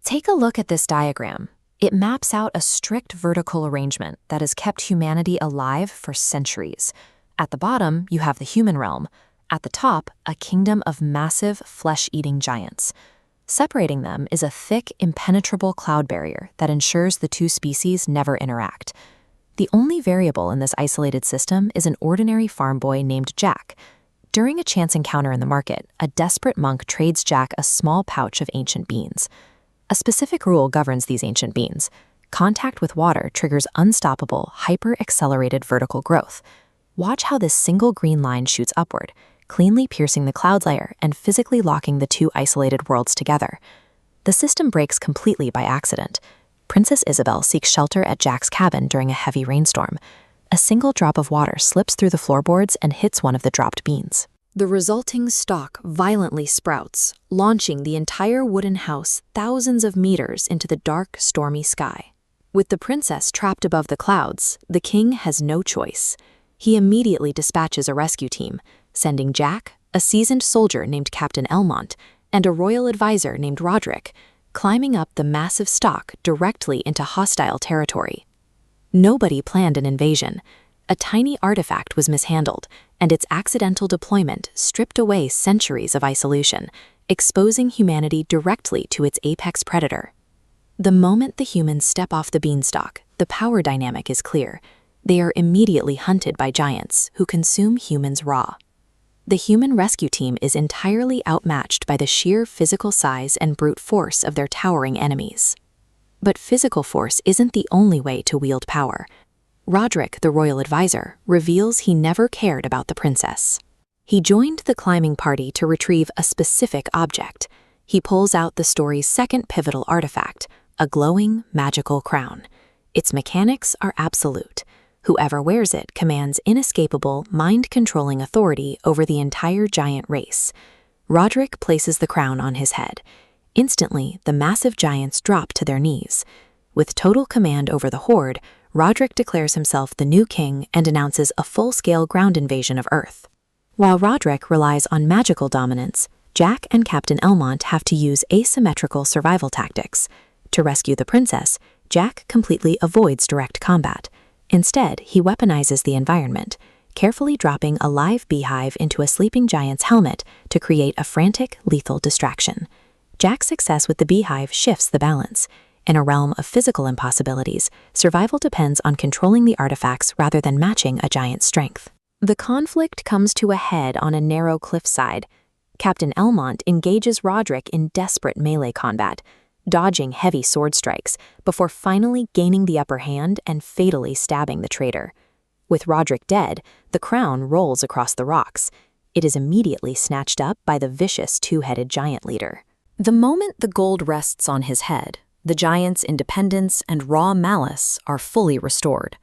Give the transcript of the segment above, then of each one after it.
Take a look at this diagram. It maps out a strict vertical arrangement that has kept humanity alive for centuries. At the bottom, you have the human realm. At the top, a kingdom of massive flesh-eating giants. Separating them is a thick, impenetrable cloud barrier that ensures the two species never interact. The only variable in this isolated system is an ordinary farm boy named Jack. During a chance encounter in the market, a desperate monk trades Jack a small pouch of ancient beans. A specific rule governs these ancient beans. Contact with water triggers unstoppable, hyper-accelerated vertical growth. Watch how this single green line shoots upward, cleanly piercing the cloud layer and physically locking the two isolated worlds together. The system breaks completely by accident. Princess Isabel seeks shelter at Jack's cabin during a heavy rainstorm. A single drop of water slips through the floorboards and hits one of the dropped beans. The resulting stalk violently sprouts, launching the entire wooden house thousands of meters into the dark, stormy sky. With the princess trapped above the clouds, the king has no choice. He immediately dispatches a rescue team, sending Jack, a seasoned soldier named Captain Elmont, and a royal advisor named Roderick, climbing up the massive stalk directly into hostile territory. Nobody planned an invasion. A tiny artifact was mishandled, and its accidental deployment stripped away centuries of isolation, exposing humanity directly to its apex predator. The moment the humans step off the beanstalk, the power dynamic is clear. They are immediately hunted by giants who consume humans raw. The human rescue team is entirely outmatched by the sheer physical size and brute force of their towering enemies. But physical force isn't the only way to wield power. Roderick, the royal advisor, reveals he never cared about the princess. He joined the climbing party to retrieve a specific object. He pulls out the story's second pivotal artifact, a glowing, magical crown. Its mechanics are absolute. Whoever wears it commands inescapable, mind-controlling authority over the entire giant race. Roderick places the crown on his head. Instantly, the massive giants drop to their knees. With total command over the horde, Roderick declares himself the new king and announces a full-scale ground invasion of Earth. While Roderick relies on magical dominance, Jack and Captain Elmont have to use asymmetrical survival tactics. To rescue the princess, Jack completely avoids direct combat. Instead, he weaponizes the environment, carefully dropping a live beehive into a sleeping giant's helmet to create a frantic, lethal distraction. Jack's success with the beehive shifts the balance. In a realm of physical impossibilities, survival depends on controlling the artifacts rather than matching a giant's strength. The conflict comes to a head on a narrow cliffside. Captain Elmont engages Roderick in desperate melee combat, dodging heavy sword strikes before finally gaining the upper hand and fatally stabbing the traitor. With Roderick dead, the crown rolls across the rocks. It is immediately snatched up by the vicious two-headed giant leader. The moment the gold rests on his head, the giant's independence and raw malice are fully restored.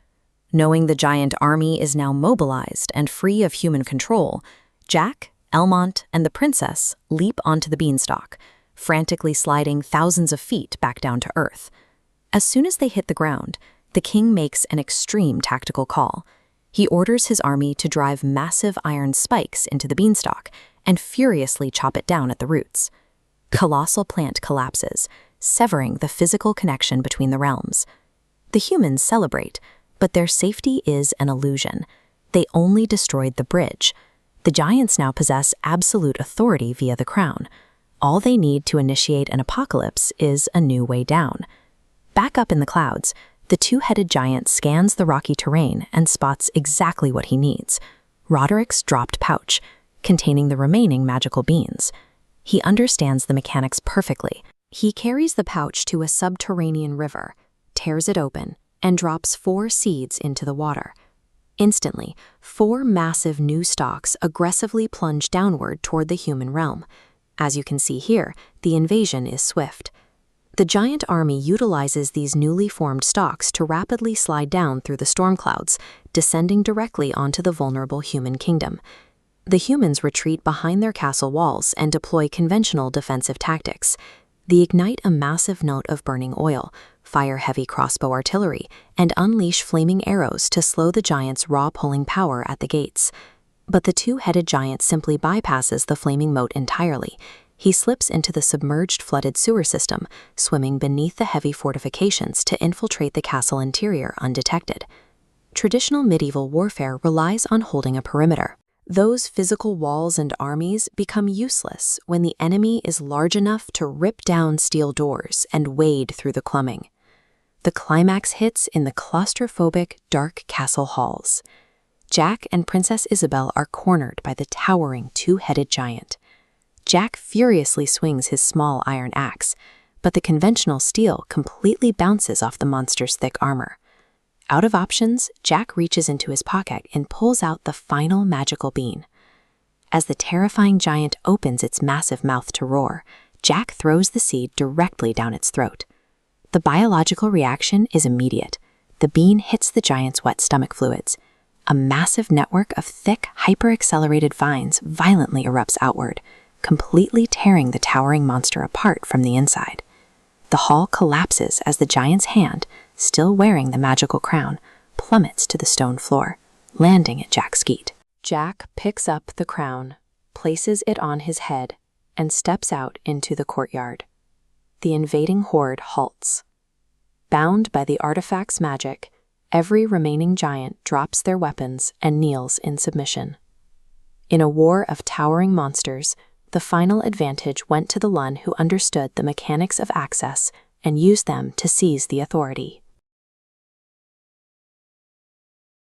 Knowing the giant army is now mobilized and free of human control, Jack, Elmont, and the princess leap onto the beanstalk, frantically sliding thousands of feet back down to Earth. As soon as they hit the ground, the king makes an extreme tactical call. He orders his army to drive massive iron spikes into the beanstalk and furiously chop it down at the roots. Colossal plant collapses, severing the physical connection between the realms. The humans celebrate, but their safety is an illusion. They only destroyed the bridge. The giants now possess absolute authority via the crown. All they need to initiate an apocalypse is a new way down. Back up in the clouds, the two-headed giant scans the rocky terrain and spots exactly what he needs: Roderick's dropped pouch, containing the remaining magical beans. He understands the mechanics perfectly. He carries the pouch to a subterranean river, tears it open, and drops 4 seeds into the water. Instantly, 4 massive new stalks aggressively plunge downward toward the human realm. As you can see here, the invasion is swift. The giant army utilizes these newly formed stalks to rapidly slide down through the storm clouds, descending directly onto the vulnerable human kingdom. The humans retreat behind their castle walls and deploy conventional defensive tactics. They ignite a massive note of burning oil, fire heavy crossbow artillery, and unleash flaming arrows to slow the giant's raw pulling power at the gates. But the two-headed giant simply bypasses the flaming moat entirely. He slips into the submerged flooded sewer system, swimming beneath the heavy fortifications to infiltrate the castle interior undetected. Traditional medieval warfare relies on holding a perimeter. Those physical walls and armies become useless when the enemy is large enough to rip down steel doors and wade through the plumbing. The climax hits in the claustrophobic, dark castle halls. Jack and Princess Isabel are cornered by the towering two-headed giant. Jack furiously swings his small iron axe, but the conventional steel completely bounces off the monster's thick armor. Out of options, Jack reaches into his pocket and pulls out the final magical bean. As the terrifying giant opens its massive mouth to roar, Jack throws the seed directly down its throat. The biological reaction is immediate. The bean hits the giant's wet stomach fluids. A massive network of thick, hyper-accelerated vines violently erupts outward, completely tearing the towering monster apart from the inside. The hall collapses as the giant's hand, still wearing the magical crown, plummets to the stone floor, landing at Jack's feet. Jack picks up the crown, places it on his head, and steps out into the courtyard. The invading horde halts. Bound by the artifact's magic, every remaining giant drops their weapons and kneels in submission. In a war of towering monsters, the final advantage went to the one who understood the mechanics of access and used them to seize the authority.